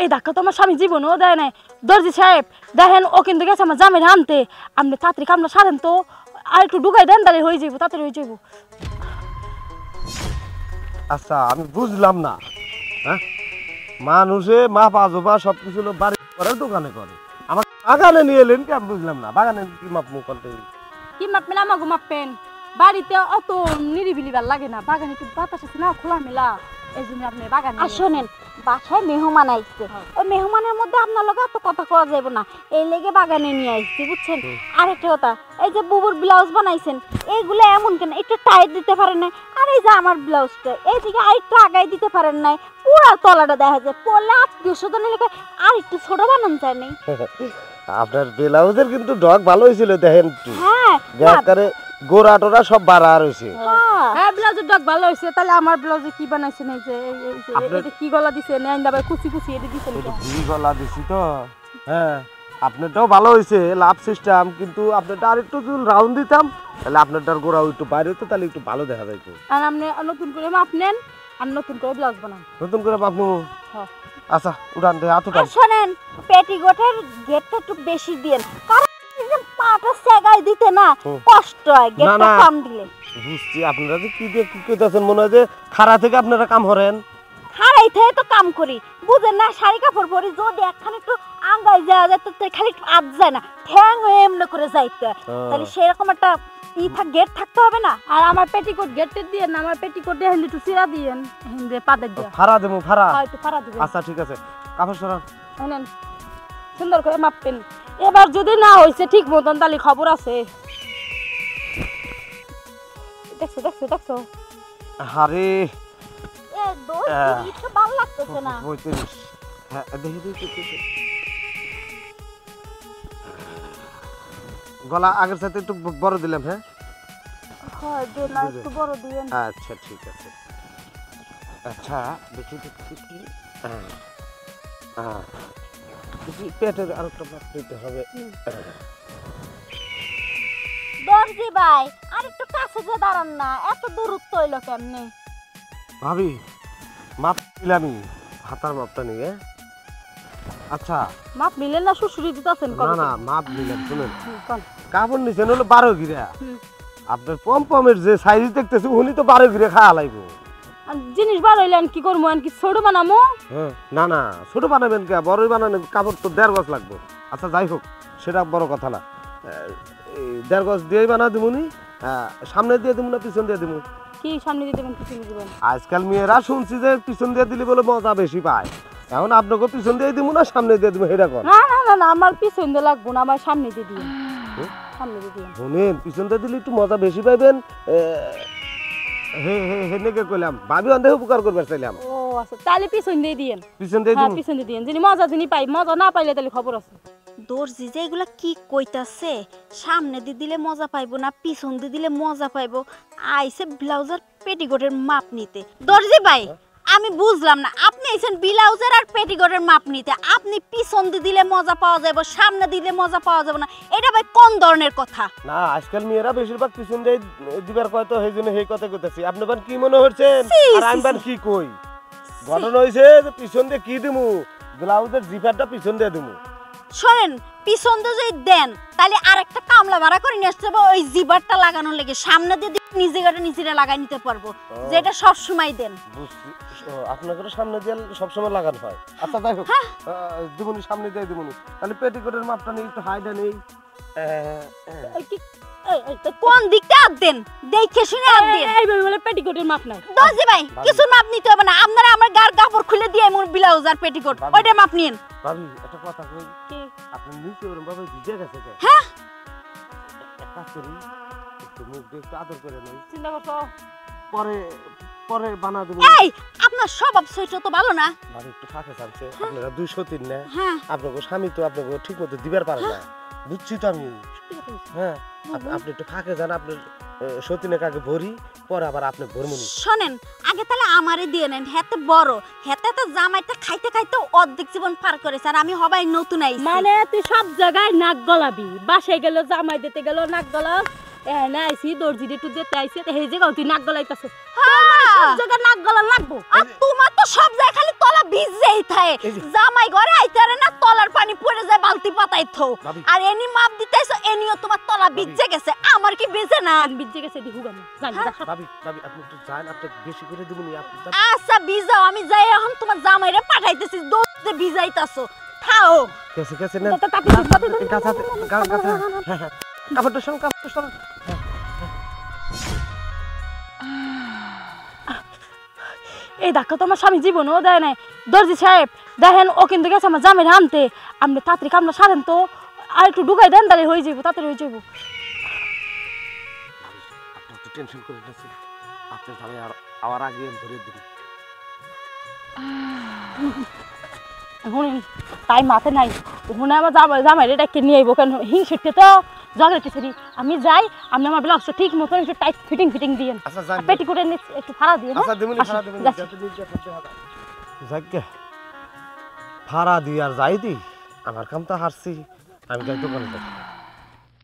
এই ধাক্কা তো আমার স্বামী জীবনেও দেয় নাই। দর্জি সাহেব দেখেন, ও কিন্তু গেছে আমার জামাই আনতে। আপনি তাড়াতাড়ি কামটা সারেন তো, আর একটু ঢুকাই দেন, তাহলে হয়ে যাবো, তাড়াতাড়ি হয়ে যাবো। আচ্ছা আমি বুঝলাম না, হ্যাঁ মানুষে মা পাজোবা সবকিছু বাড়ি করে দোকানে করে, আমার বাগানে নিয়ে এলেন কি? আমি বুঝলাম না, বাগানে কি মাপ মুখ করতে? কি মাপবেন? আমাকে মাপবেন। বাড়িতে অত নিরিবিলি ভাল লাগে না, বাগানে একটু বাতাস আছে না, খোলা মেলা, এই জন্য আপনি বাগানে। আর শোনেন, বাসায় মেহমান আইছে, ওই মেহমানের মধ্যে আপনার লগে এত কথা কওয়া যাবে না, এই লেগে বাগানে নিয়ে আইছি, বুঝছেন? আরেকটা কথা, এই যে বুবুর ব্লাউজ বানাইছেন, এইগুলো এমন কেন? একটু টাইট দিতে পারেন না? আর এই যে আমার ব্লাউজটা, এইদিকে আরেকটু আগাই দিতে পারেন নাই, পুরা তলাটা দেখা যায়, পরলে আত্মীয় স্বজন লেগে আর একটু ছোট বানান চায় নাই। আপনার ব্লাউজের কিন্তু ডগ ভালো হয়েছিল, দেখেন একটু হ্যাঁ গোড়া টোরা সব বাড়া রয়েছে। হ্যাঁ ব্লাউজের ডগ ভালো হয়েছে। তাহলে আমার ব্লাউজে কি বানাইছেন? এই যে এটা কি গলা দিছেন? আইন্দা কুচি কুচি এটা দিছেন কেন? দুই গলা দিছি তো। হ্যাঁ আপনারটাও ভালো হয়েছে, লাভ সিস্টেম, কিন্তু আপনারটা আর একটু যদি রাউন্ড দিতাম তাহলে আপনারটার গোড়াও একটু বাইরে হতো, তাহলে একটু ভালো দেখা যাইতো। আর আপনি নতুন করে মাপ নেন আর নতুন করে ব্লাউজ বানান। নতুন করে আপনি? আচ্ছা উঠান দে, হাত উঠান। শোনেন, পেটিকোটের গেটটা একটু বেশি দিয়েন, কারণ পাটা সেগাই দিতে না কষ্ট হয়, গেটটা কম দিলে। বুঝছি আপনারা যে কি দিয়ে কি কইতাছেন, মনে হয় যে খাড়া থেকে আপনারা কাম করেন। খাড়াই থেকে তো কাম করি, বুঝেন না? শাড়ি কাপড় পরি, যদি একখান একটু আঙ্গাই যাওয়া যায় তো খালি একটু আজ যায় না, ঠ্যাং হয়ে এমনি করে যাইতে, তাহলে সেরকম একটা গেট থাকতে হবে না? আর আমার পেটিকোট গেটে দিয়ে না, আমার পেটিকোট দিয়ে হেন্দি একটু চিরা দিয়েন, হেন্দি পাদের দিয়ে ফাড়া দেবো, ফাড়া? হ্যাঁ একটু ফাড়া দিবেন। আচ্ছা ঠিক আছে, কাপড় সরান। শুনেন, সুন্দর করে মাপবেন। এবার যদি না হইছে ঠিক মতন তাহলে খবর আছে। দেখছো দেখছো দেখছো? আরে এ দোস্ত একটু ভালো লাগতেছে না। 35। হ্যাঁ দেখি দেখি, গলা আগের সাথে একটু বড় দিলাম। হ্যাঁ হয় দেন, একটু বড় দিয়েন। আচ্ছা ঠিক আছে। আচ্ছা দেখি দেখি কি, হ্যাঁ হ্যাঁ দেখি পেটের আরেকটা মাপ দিতে হবে। দর্জি ভাই আর একটু কাছে যে দাঁড়ান না, এত দূরত্ব হইলো কেমনে? ভাবি মাপ দিলামই, হাতার মাপটা নিয়ে। আচ্ছা মাপ মিলেন না? শ্বশুরি দিতেছেন? না না মাপ নিলাম, শুনেন কাপড় নিছেন হলো 12 গিরা, আপনার পমপমের যে সাইজ দেখতেছি উনি তো 12 গিরা খাওয়া লাগবে। জিনিস বার হইলেন কি করবো? কি ছোট বানামো? না না ছোট বানাবেন কে, বড়ই বানাবেন, কাপড় তো 1.5 গজ লাগবে। আচ্ছা যাই হোক সেটা বড় কথা না, 1.5 গজ দিয়েই বানা দিবনি। সামনে দিয়ে দিব না পিছন দিয়ে দিব? কি সামনে দিয়ে দেবেন পিছনে দিবেন? আজকাল মেয়েরা শুনছি যে পিছন দিয়ে দিলে বলে মজা বেশি পায়, এখন আপনাকে পিছন দিয়ে দিব না সামনে দিয়ে দিব? সেটা কর। না না না না, আমার পিছন দিয়ে লাগবো না, আমার সামনে দিয়ে দিবেন। সামনে দিয়ে দিবেন। শুনেন পিছন দিয়ে দিলে একটু মজা বেশি পাইবেন। হে হে হেনেকে কইলাম, ভাবি অন্ধে উপকার করবার চাইলাম। ও আচ্ছা তাহলে পিছন দিয়ে দিয়েন। পিছন দিয়ে দিন? পিছন দিয়ে দিয়েন, যিনি মজা যিনি পাই, মজা না পাইলে তাহলে খবর আছে। দর্জি যে এগুলা কি কইতাছে, সামনে দিয়ে দিলে মজা পাইবো না পিছন দিয়ে দিলে মজা পাইবো, আইছে ব্লাউজার পেটিকোটের মাপ নিতে। দর্জি ভাই আমি বুঝলাম না, আপনি আইছেন ব্লাউজের আর পেটিকোটের মাপ নিতে, আপনি পিছন দিয়ে দিলে মজা পাওয়া যাবে, সামনে দিলে মজা পাওয়া যাবে না, এটা ভাই কোন ধরনের কথা? না আজকাল মেয়েরা বেশিরভাগ পিছন দিয়ে দিবার কয়, তো সেই জন্য সেই কথা কইতাছি। আপনি বান কি মনে হচ্ছেন আর আমি বান কি কই? ঘটনা হইছে যে পিছন দিয়ে কি দিমু, ব্লাউজের জিপারটা পিছন দিয়ে দিমু। শোনেন পিছন দিয়ে যদি দেন তাহলে আরেকটা কামলা ভাড়া করে নিয়ে আসতে হবে ওই জিবারটা লাগানোর লেগে, সামনে দিয়ে নিজে গাটা নিজেরা লাগাই নিতে পারবো, যেটা সব সময় দেন। বুঝছি, আপনাদের সামনে দিয়ে সব সময় লাগানো হয়। আচ্ছা যাই হোক দিবনি, সামনে দিয়ে দিবনি। তাহলে পেটিকোটের মাপটা নেই, একটু হাইটা নেই। কোন দিকটা হাত দেন দেখে শুনে হাত দেন। এইভাবে বলে পেটিকোটের মাপ নাই? দর্জি ভাই কিছু মাপ নিতে হবে না, আপনারা আমার গার কাপড় খুলে দিয়ে মোর ব্লাউজ আর পেটিকোট ওইটা মাপ নিন। ভাবি একটা কথা কই, আপনি নিচে ওরম ভাবে ভিজে গেছে কেন? হ্যাঁ এক কাজ করি, একটু মুখ দিয়ে একটু আদর করে নেই, চিন্তা করছো? পরে পরে বানা দেবো। এই আপনার স্বভাব চরিত্র তো ভালো না। ভাবি একটু ফাঁকে চাচ্ছে, আপনারা 203 না, হ্যাঁ আপনাকে স্বামী তো আপনাকে ঠিক মতো দিবার পারে না, বুঝছি তো আমি। হ্যাঁ আপনি একটু ফাঁকে যান, আপনার সতীনে কাকে ভরি, পরে আবার আপনি ভরমুনি। শোনেন আগে তাহলে আমারে দিয়ে নেন, হেতে বড় হেতে তো জামাইটা খাইতে খাইতে অর্ধেক জীবন পার করেছে, আর আমি হবাই নতুন আইছি। মানে তুই সব জায়গায় নাক গলাবি, বাসায় গেল জামাই দিতে গেল নাক গলাস, এখানে আইছি দর্জি দিয়ে একটু দিতে আইছি, এই জায়গাও তুই নাক গলাইতাছিস। সব জায়গায় নাক গলা লাগবো। আর তোমার তো সব জায়গায় খালি তলা ভিজেই থাকে, গায়ে এই যে। জামাই ঘরে আইতারে না তলার পানি পড়ে যায় বালতি পাতায় থো ভাবি। আর এনি মাপ দিতেছ এনিও তোমার তলা ভিজে গেছে আমার কি ভিজে না বিজে গেছে দি হুগাম জানি ভাবি ভাবি আপনি একটু যান, আপনি বেশি করে দিবনি আপনি আচ্ছা ভিজাও আমি যাই এখন তোমার জামাইরে পাঠাইতেছি দৌড়ে ভিজাইতাছো থাও কেসে কেসে না তাতে গাছা গাছা হ্যাঁ কাপড়টা সরান কাপড়টা সরান এই ধাক্কা তো আমার স্বামী জীবনও দেয় নাই দর্জি সাহেব দেখেন ও কিন্তু গেছে আমার জামের আনতে আপনি তাড়াতাড়ি কামটা সারেন তো আর একটু ঢুকাই দেন তাহলে হয়ে যাবো তাড়াতাড়ি হয়ে যাবো আপনার তো টেনশন করে গেছে আপনি তাহলে আর আবার আগে ধরে দিন শুনেন তাই মাথে নাই ওখানে আমার জামাইরে ডাকে নিয়ে আইবো কেন হিংসুটে তো জগাইতেছি আমি যাই আপনি আমার ব্লাউজটা ঠিক মতো একটু টাইট ফিটিং দিয়েন আচ্ছা যান পেটি করে একটু ফাড়া দিয়ে আচ্ছা দেমুনি ফাড়া দেমুনি যাতে নিজে করতে হবে যাকে ফাড়া দি আর যাই দি আমার কাম তো হারছি আমি যাই দোকানে যাই